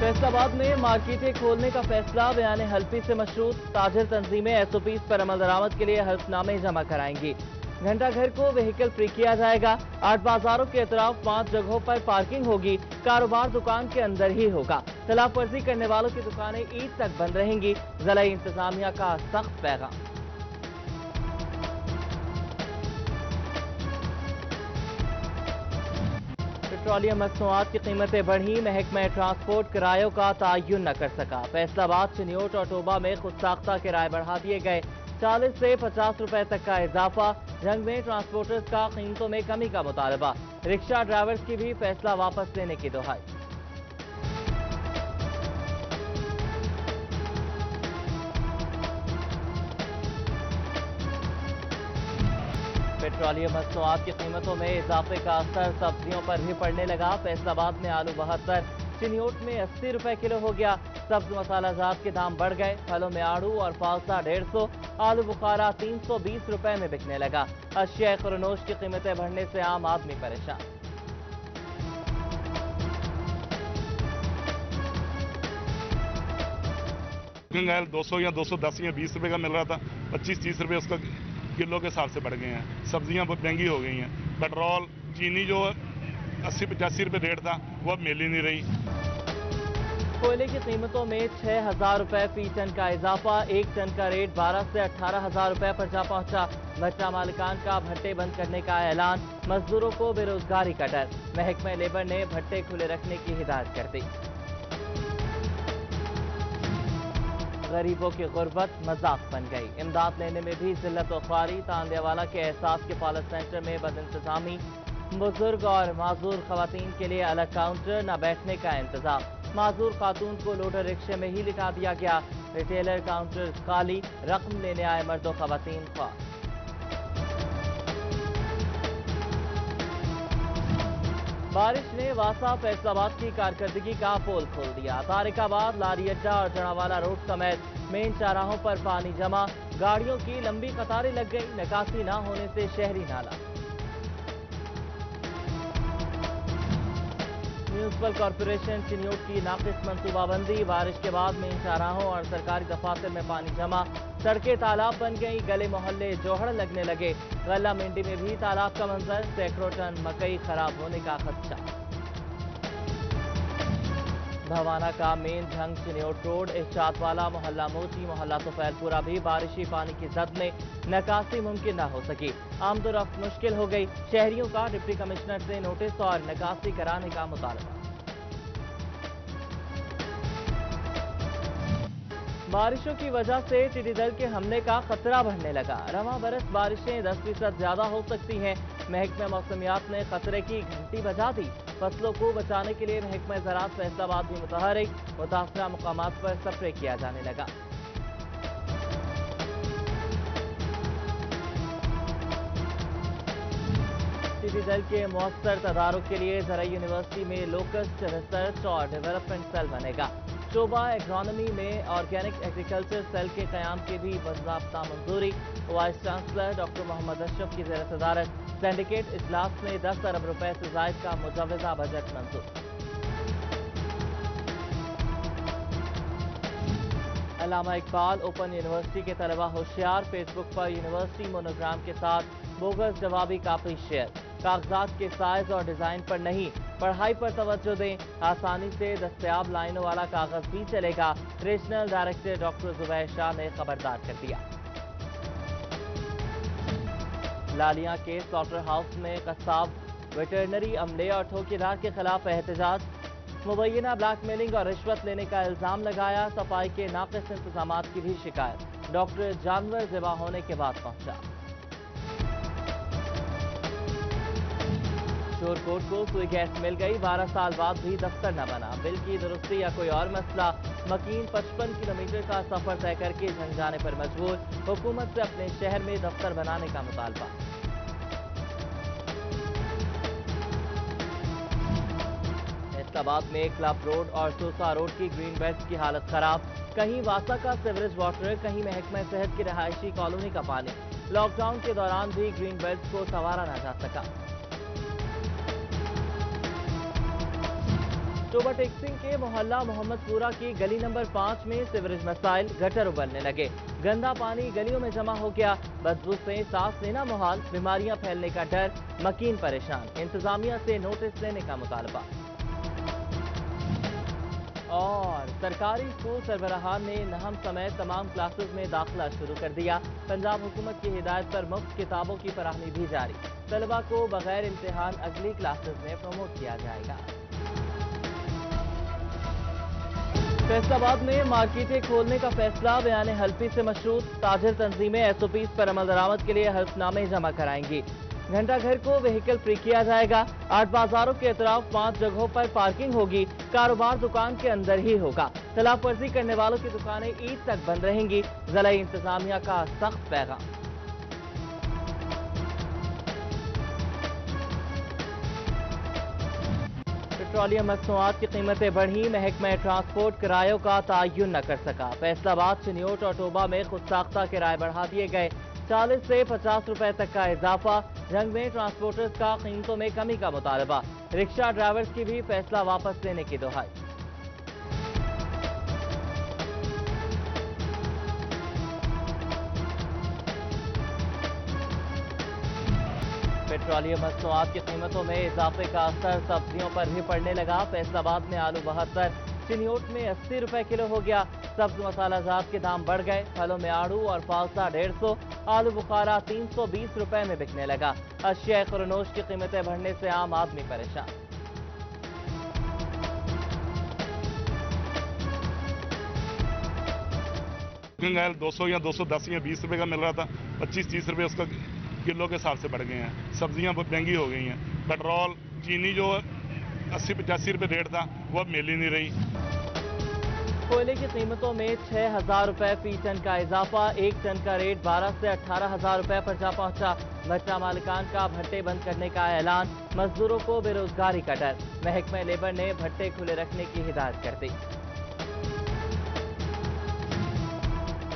फैसलाबाद में मार्केटें खोलने का फैसला बयान हल्फी से मशरूत। ताजिर तंजीमें एसओपीज पर अमल दरामद के लिए हल्फनामे जमा कराएंगी। घंटा घर को व्हीकल फ्री किया जाएगा। 8 बाजारों के अतराफ 5 जगहों पर पार्किंग होगी। कारोबार दुकान के अंदर ही होगा। खिलाफ वर्जी करने वालों की दुकानें ईद तक बंद रहेंगी। जिला इंतजामिया का सख्त पैगाम। पेट्रोलियम मसनूआत की कीमतें बढ़ी। महकमा ट्रांसपोर्ट किरायों का तयन न कर सका। फैसलाबाद, चिन्योट और टोबा में खुद साख्ता किराए बढ़ा दिए गए। 40 से 50 रुपए तक का इजाफा। जंग में ट्रांसपोर्टर्स का कीमतों में कमी का मुतालबा। रिक्शा ड्राइवर्स की भी फैसला वापस लेने की दुहाई। पेट्रोलियम मसनूआत की कीमतों में इजाफे का असर सब्जियों पर भी पड़ने लगा। फैसलाबाद में आलू 72, चिन्योट में 80 रुपए किलो हो गया। सब्ज मसाला जात के दाम बढ़ गए। फलों में आड़ू और फालसा 150, आलू बुखारा 320 रुपए में बिकने लगा। अशिया खुरनोश की कीमतें बढ़ने से आम आदमी परेशान। ऑयल 200 या 210 या 20 रुपए का मिल रहा था, 25-30 रुपए उसका किलो के हिसाब से बढ़ गए हैं। सब्जियां बहुत महंगी हो गई हैं। पेट्रोल, चीनी जो 80-85 रुपए रेट था वो अब मिल ही नहीं रही। कोयले की कीमतों में 6,000 रुपए फी टन का इजाफा। 1 टन का रेट 12 से 18,000 रुपए पर जा पहुंचा। भट्टा मालिकान का भट्टे बंद करने का ऐलान। मजदूरों को बेरोजगारी का डर। महकमा लेबर ने भट्टे खुले रखने की हिदायत कर दी। गरीबों की गुर्बत मजाक बन गई। इमदाद लेने में भी जिल्लत और ख्वारी। तांदियावाला के एहसास के फॉलो सेंटर में बदइंतजामी। बुजुर्ग और माजूर खवातीन के लिए अलग काउंटर, न बैठने का इंतजाम। माजूर खातून को लोडर रिक्शे में ही लिटा दिया गया। रिटेलर काउंटर खाली। रकम लेने आए मर्दों खवातीन ख्वार। बारिश ने वासा फैसलाबाद की कारकर्दगी का पोल खोल दिया। तारिकाबाद, लारी अड्डा और जड़ावाला रोड समेत मेन चौराहों पर पानी जमा। गाड़ियों की लंबी कतारें लग गई। निकासी न होने से शहरी नाला। म्यूनिसिपल कॉरपोरेशन चिन्योट की नाकिस मंसूबाबंदी। बारिश के बाद मेन चौराहों और सरकारी दफातर में पानी जमा। सड़कें तालाब बन गई। गले मोहल्ले जोहड़ लगने लगे। गल्ला मंडी में भी तालाब का मंजर। सैकड़ों टन मकई खराब होने का खदशा। भवाना का मेन झंग चिन्योट रोड, इशातवाला, मोहल्ला मोची, मोहल्ला सुफैलपुरा भी बारिशी पानी की जद में निकासी मुमकिन न हो सकी। आमदोरफ्त मुश्किल हो गई। शहरियों का डिप्टी कमिश्नर से नोटिस और निकासी कराने का मुतालबा। बारिशों की वजह से टिड्डी दल के हमले का खतरा बढ़ने लगा। रवां बरस बारिशें 10% ज्यादा हो सकती हैं। महकमा मौसमियात ने खतरे की घंटी बजा दी। फसलों को बचाने के लिए महकमा ज़राअत फैसलाबाद भी मुतहरिक। मुतासरा मकामात पर स्प्रे किया जाने लगा। टिड्डी दल के मुअस्सर तदारुक के लिए ज़राई यूनिवर्सिटी में लोकस्ट रिसर्च और डेवलपमेंट सेल बनेगा। शोबा एग्रोनॉमी में ऑर्गेनिक एग्रीकल्चर सेल के क़याम की भी बाज़ाब्ता मंजूरी। Vice chancellor doctor Mohammad Ashraf की ज़ेर सदारत सिंडिकेट इजलास में 10 अरब रुपए से जायद का मुजव्वज़ा बजट मंजूर। अल्लामा इकबाल ओपन यूनिवर्सिटी के तलबा होशियार। फेसबुक पर यूनिवर्सिटी मोनोग्राम के साथ बोगस जवाबी कापी शेयर। कागजात के साइज और डिजाइन पर नहीं, पढ़ाई पर तवज्जो दें। आसानी से दस्तयाब लाइनों वाला कागज भी चलेगा। Regional director doctor Zubair Shah ने खबरदार कर दिया। लालिया के स्लॉटर हाउस में कसाब, वेटरनरी अमले और ठेकेदार के खिलाफ एहतजाज। मुबैना ब्लैकमेलिंग और रिश्वत लेने का इल्जाम लगाया। सफाई के नाकिस इंतजामात की भी शिकायत। डॉक्टर जानवर ज़िबा होने के बाद पहुंचा। शोरकोट को सुई गैस मिल गई। 12 साल बाद भी दफ्तर न बना। बिल की दुरुस्ती या कोई और मसला। मकीन 55 किलोमीटर का सफर तय करके झंग जाने पर मजबूर। हुकूमत से अपने शहर में दफ्तर बनाने का मुतालबा। फैसलाबाद में क्लब रोड और सोसा रोड की ग्रीन बेल्ट की हालत खराब। कहीं वासा का सीवरेज वाटर, कहीं महकमा सेहत की रहायशी कॉलोनी का पानी। लॉकडाउन के दौरान भी ग्रीन बेल्ट को संवारा न जा सका। शोभा टेक्सिंग के मोहल्ला मोहम्मदपुरा की गली नंबर 5 में सीवरेज मसाइल, गटर उबलने लगे। गंदा पानी गलियों में जमा हो गया। बदबू से सांस लेना मुहाल, बीमारियां फैलने का डर, मकीन परेशान। इंतजामिया से नोटिस लेने का मुतालबा। और सरकारी स्कूल सरबराहान ने नहम समेत तमाम क्लासेस में दाखिला शुरू कर दिया। पंजाब हुकूमत की हिदायत पर मुफ्त किताबों की फराहमी भी जारी। तलबा को बगैर इम्तिहान अगली क्लासेस में प्रमोट किया जाएगा। फैसलाबाद में मार्केटें खोलने का फैसला बयान हल्फी से मशरूत। ताजिर तंजीमें SOPs पर अमल दरामद के लिए हल्फनामे जमा कराएंगी। घंटा घर को व्हीकल फ्री किया जाएगा। 8 बाजारों के अतराफ 5 जगहों पर पार्किंग होगी। कारोबार दुकान के अंदर ही होगा। खिलाफ वर्जी करने वालों की दुकानें ईद तक बंद रहेंगी। जिला इंतजामिया का सख्त पैगाम। पेट्रोलियम मसनूआत की कीमतें बढ़ी। महकमा ट्रांसपोर्ट किरायों का तयन न कर सका। फैसलाबाद, चिन्योट और टोबा में खुद साख्ता किराए बढ़ा दिए गए। 40 से 50 रुपए तक का इजाफा। जंग में ट्रांसपोर्टर्स का कीमतों में कमी का मुतालबा। रिक्शा ड्राइवर्स की भी फैसला वापस लेने की दुहाई। पेट्रोलियम मसनूआत की कीमतों में इजाफे का असर सब्जियों पर भी पड़ने लगा। फैसलाबाद में आलू 72, चिन्योट में 80 रुपए किलो हो गया। सब्ज मसाला जात के दाम बढ़ गए। फलों में आड़ू और फालसा 150, आलू बुखारा 320 रुपए में बिकने लगा। अशिया खुरनोश की कीमतें बढ़ने से आम आदमी परेशान। गैल 200 या 210 या 20 रुपए का मिल रहा था, 25-30 रुपए उसका किलो के हिसाब से बढ़ गए हैं। सब्जियां बहुत महंगी हो गई हैं। पेट्रोल, चीनी जो 80-85 रुपए रेट था वो अब मिल ही नहीं रही। कोयले की कीमतों में 6,000 रुपए फी टन का इजाफा। 1 टन का रेट 12 से 18,000 रुपए पर जा पहुंचा। भट्टा मालिकान का भट्टे बंद करने का ऐलान। मजदूरों को बेरोजगारी का डर। महकमा लेबर ने भट्टे खुले रखने की हिदायत कर दी।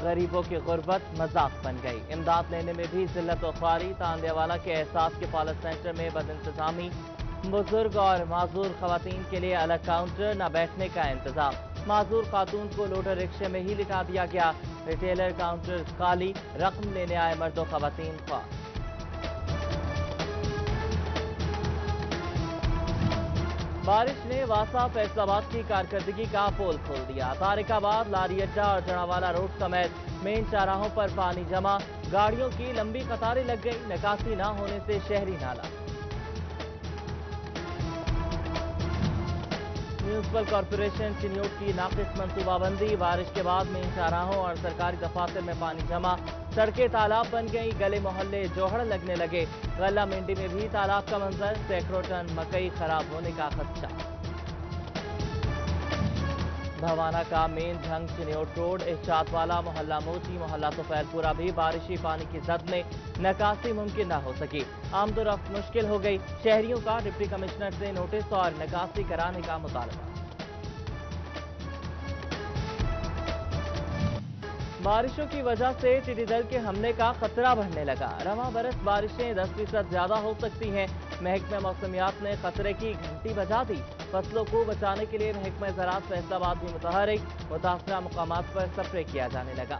गरीबों की गुर्बत मजाक बन गई। इमदाद लेने में भी जिल्लत और ख्वारी। तांदेवाला के एहसास के पालस सेंटर में बदइंतजामी। बुजुर्ग और माजूर खवातीन के लिए अलग काउंटर, न बैठने का इंतजाम। माजूर खातून को लोडर रिक्शे में ही लिटा दिया गया। रिटेलर काउंटर खाली। रकम लेने आए मर्दों खवातीन ख्वार। बारिश ने वासा फैसलाबाद की कारकर्दगी का पोल खोल दिया। तारिकाबाद, लारी अड्डा और जड़ावाला रोड समेत मेन चौराहों पर पानी जमा। गाड़ियों की लंबी कतारें लग गई। निकासी न होने से शहरी नाला। म्यूनिसिपल कॉरपोरेशन चिन्योट की नाकिस मंसूबाबंदी। बारिश के बाद मेन चौराहों और सरकारी दफातर में पानी जमा। सड़कें तालाब बन गई। गले मोहल्ले जोहड़ लगने लगे। गल्ला मंडी में भी तालाब का मंजर। सैकड़ों टन मकई खराब होने का खदशा। भवाना का मेन झंग चिन्योट रोड, इस्चातवाला, मोहल्ला मोची, मोहल्ला तुफैलपुरा भी बारिशी पानी की जद में निकासी मुमकिन न हो सकी। आमदोरफ्त मुश्किल हो गई। शहरियों का डिप्टी कमिश्नर से नोटिस और निकासी कराने का मुतालबा। बारिशों की वजह से टिड्डी दल के हमले का खतरा बढ़ने लगा। रवां बरस बारिशें 10% ज्यादा हो सकती हैं। महकमा मौसमियात ने खतरे की घंटी बजा दी। फसलों को बचाने के लिए महकमा ज़राअत फैसलाबाद भी मुतहरिक। मुतासरा मुकामात पर स्प्रे किया जाने लगा।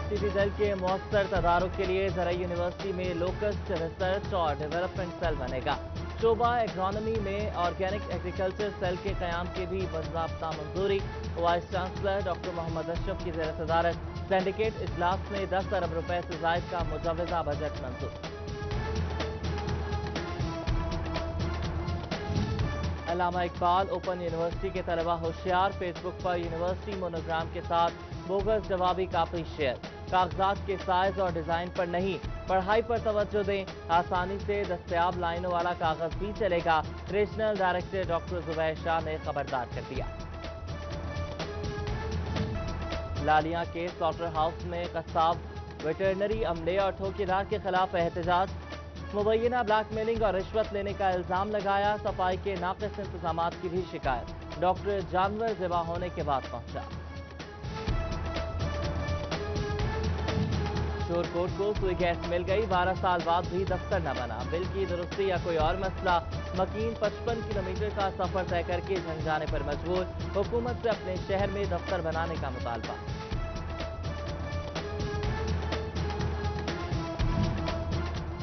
टिड्डी दल के मौसर तदारुक के लिए ज़राई यूनिवर्सिटी में लोकस्ट रिसर्च और डेवलपमेंट सेल बनेगा। शोबा एग्रोनॉमी में ऑर्गेनिक एग्रीकल्चर सेल के क़याम की भी बाज़ाब्ता मंजूरी। Vice chancellor doctor Mohammad Ashraf की ज़ेर सदारत सिंडिकेट इजलास में 10 अरब रुपए से ज़ायद का मुजव्वज़ा बजट मंजूर। अल्लामा इकबाल ओपन यूनिवर्सिटी के तलबा होशियार। फेसबुक पर यूनिवर्सिटी मोनोग्राम के साथ बोगस जवाबी कापी शेयर। कागजात के साइज और डिजाइन पर नहीं, पढ़ाई पर तवज्जो दें। आसानी से दस्तयाब लाइनों वाला कागज भी चलेगा। Regional director doctor Zubair Shah ने खबरदार कर दिया। लालिया के स्लॉटर हाउस में कसाब, वेटरनरी अमले और ठेकेदार के खिलाफ एहतजाज। मुबैना ब्लैकमेलिंग और रिश्वत लेने का इल्जाम लगाया। सफाई के नाकिस इंतजामात की भी शिकायत। डॉक्टर जानवर ज़िबा होने के बाद पहुंचा। किशोर कोट को सुई गैस मिल गई, 12 साल बाद भी दफ्तर न बना। बिल की दुरुस्ती या कोई और मसला, मकीन 55 किलोमीटर का सफर तय करके झंझाने पर मजबूर, हुकूमत से अपने शहर में दफ्तर बनाने का मुतालबा।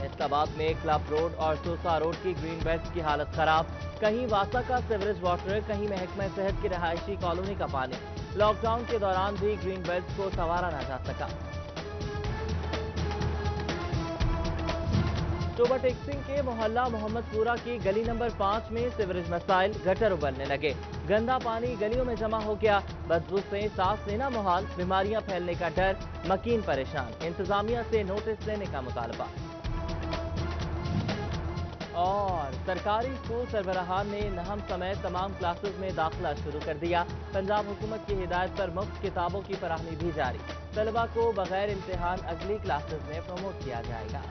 इस्लामाबाद में क्लब रोड और सोसा रोड की ग्रीन बेल्ट की हालत खराब, कहीं वासा का सीवरेज वाटर, कहीं महकमा सेहत की रहायशी कॉलोनी का पानी। लॉकडाउन के दौरान भी ग्रीन बेल्ट को संवारा न जा सका। टोबा टेक्सिंग के मोहल्ला मोहम्मदपुरा की गली नंबर 5 में सीवरेज मसाइल, गटर उबलने लगे, गंदा पानी गलियों में जमा हो गया, बदबू से सांस लेना मुहाल, बीमारियां फैलने का डर, मकीन परेशान, इंतजामिया से नोटिस लेने का मुतालबा। और सरकारी स्कूल सरबराहान ने नहम समेत तमाम क्लासेस में दाखिला शुरू कर दिया। पंजाब हुकूमत की हिदायत पर मुफ्त किताबों की फराहमी भी जारी, तलबा को बगैर इम्तिहान अगली क्लासेस में प्रमोट किया जाएगा।